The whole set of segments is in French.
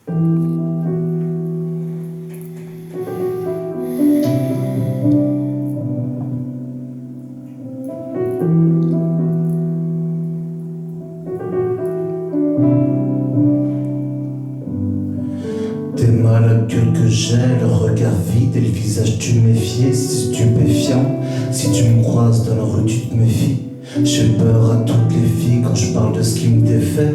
T'es mal à gueule que j'ai, le regard vide et le visage du méfier, c'est stupéfiant. Si tu me croises dans la rue, tu te méfies. J'ai peur à toutes les filles quand je parle de ce qui me défait.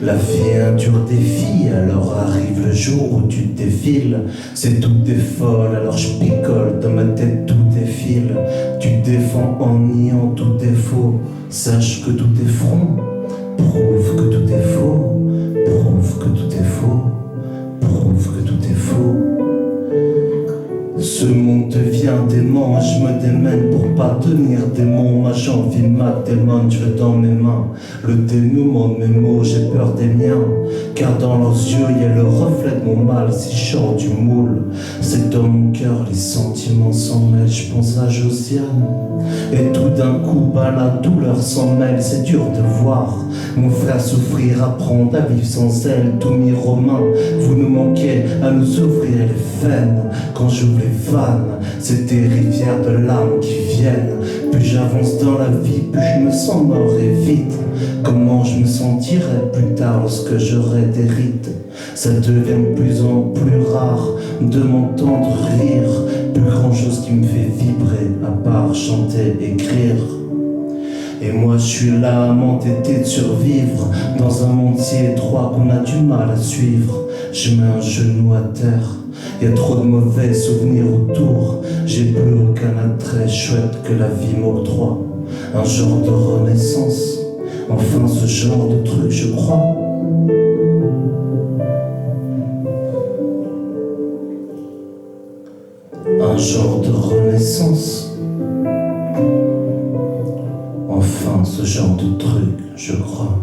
La vie est un dur défi, alors arrive le jour où tu te défiles. C'est tout est folle, alors je picole, dans ma tête tout défile. Tu te défends en niant tout est faux. Sache que tout est front, prouve que tout est faux. Prouve que tout est faux. Prouve que tout est faux. Ce monde devient dément, je me démène pour pas tenir des mots. Ma j'envie ma démon, je veux dans mes mains le dénouement de mes mots, j'ai peur des miens. Car dans leurs yeux, il y a le reflet de mon mal, si chaud du moule. C'est dans mon cœur, les sentiments s'en mêlent, je pense à Josiane. Et tout d'un coup, la douleur s'en mêle, c'est dur de voir mon frère souffrir, apprendre à vivre sans elle. Tous mes romains, vous nous manquez à nous ouvrir les veines. Quand j'ouvre les vannes, c'est des rivières de larmes qui viennent. Plus j'avance dans la vie, plus je me sens mort et vite. Comment je me sentirai plus tard lorsque j'aurai des rites? Ça devient de plus en plus rare de m'entendre rire. Plus grand chose qui me fait vibrer, à part chanter, écrire. Et moi je suis là à m'entêter de survivre dans un monde si étroit qu'on a du mal à suivre. Je mets un genou à terre, y a trop de mauvais souvenirs autour. J'ai plus aucun attrait chouette que la vie m'octroie. Un genre de renaissance, enfin ce genre de truc je crois. Un genre de renaissance, enfin ce genre de truc je crois.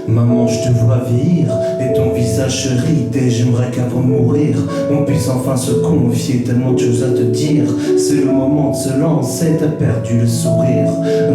Maman, je te vois vieillir et ton visage se ride. Et j'aimerais qu'avant de mourir, on puisse enfin se confier. Tellement de choses à te dire, c'est le moment de se lancer. T'as perdu le sourire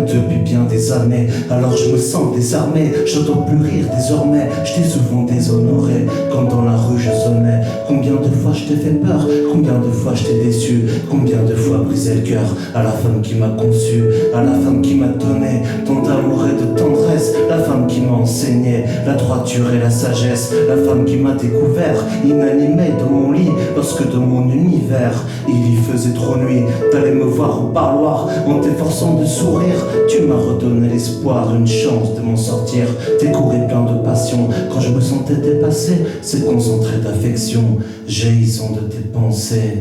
depuis bien des années, alors je me sens désarmé. J'entends plus rire désormais, je t'ai souvent déshonoré quand dans la rue je sonnais. Combien de fois je t'ai fait peur, combien de fois je t'ai déçu, combien de fois brisé le cœur à la femme qui m'a conçu, à la femme qui m'a donné tant d'amour et de tendresse, la femme qui m'a enseigné la droiture et la sagesse, la femme qui m'a découvert, inanimé dans mon lit, lorsque dans mon univers, il y faisait trop nuit. T'allais me voir au parloir, en t'efforçant de sourire, tu m'as redonné l'espoir, une chance de m'en sortir. Tes cours et plein de passion, quand je me sentais dépassé, c'est concentré d'affection, jaillissant de tes pensées.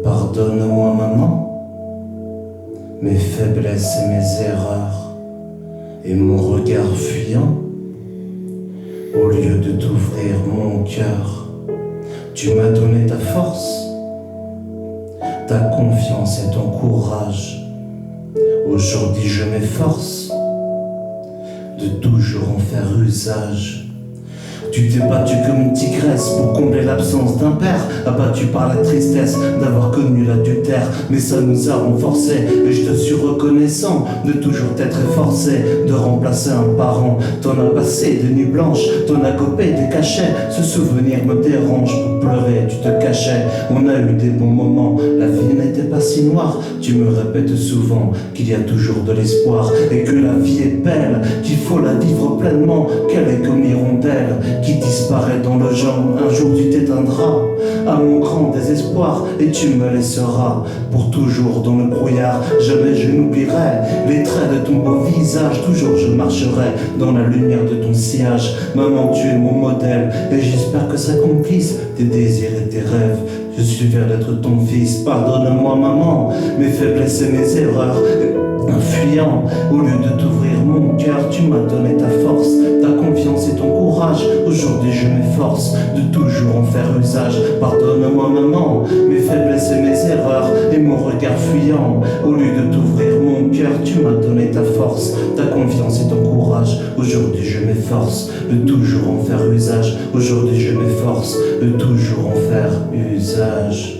Pardonne-moi maman, mes faiblesses et mes erreurs, et mon regard fuyant, au lieu de t'ouvrir mon cœur. Tu m'as donné ta force, ta confiance et ton courage. Aujourd'hui je m'efforce de toujours en faire usage. Tu t'es battu comme une tigresse pour combler l'absence d'un père, abattu par la tristesse d'avoir connu l'adultère. Mais ça nous a renforcés et je te suis reconnaissant de toujours t'être efforcé de remplacer un parent. T'en as passé des nuits blanches, t'en as copé des cachets. Ce souvenir me dérange, pour pleurer tu te cachais. On a eu des bons moments, la vie n'était pas si noire. Tu me répètes souvent qu'il y a toujours de l'espoir et que la vie est belle, qu'il faut la vivre pleinement, qu'elle est comme hirondelle qui disparaît dans le genre. Un jour tu t'éteindras à mon grand désespoir et tu me laisseras pour toujours dans le brouillard. Jamais je n'oublierai les traits de ton beau visage, toujours je marcherai dans la lumière de ton sillage. Maman, tu es mon modèle et j'espère que s'accomplissent tes désirs et tes rêves. Je suis fier d'être ton fils, pardonne-moi maman, mes faiblesses et mes erreurs. Un fuyant, au lieu de t'ouvrir mon cœur, tu m'as donné ta force, ta confiance et ton courage. Aujourd'hui je m'efforce de toujours en faire usage. Pardonne-moi maman, mes faiblesses et mes erreurs et mon regard fuyant. Au lieu de t'ouvrir mon cœur, tu m'as donné ta force, ta confiance et ton courage. Aujourd'hui je m'efforce de toujours en faire usage. Aujourd'hui je m'efforce de toujours en faire usage.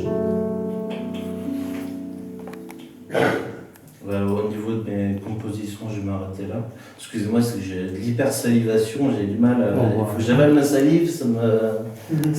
Au niveau de mes compositions, je vais m'arrêter là. Excusez-moi, c'est que j'ai de l'hypersalivation, j'ai du mal. Il faut que j'avale ma salive, ça me.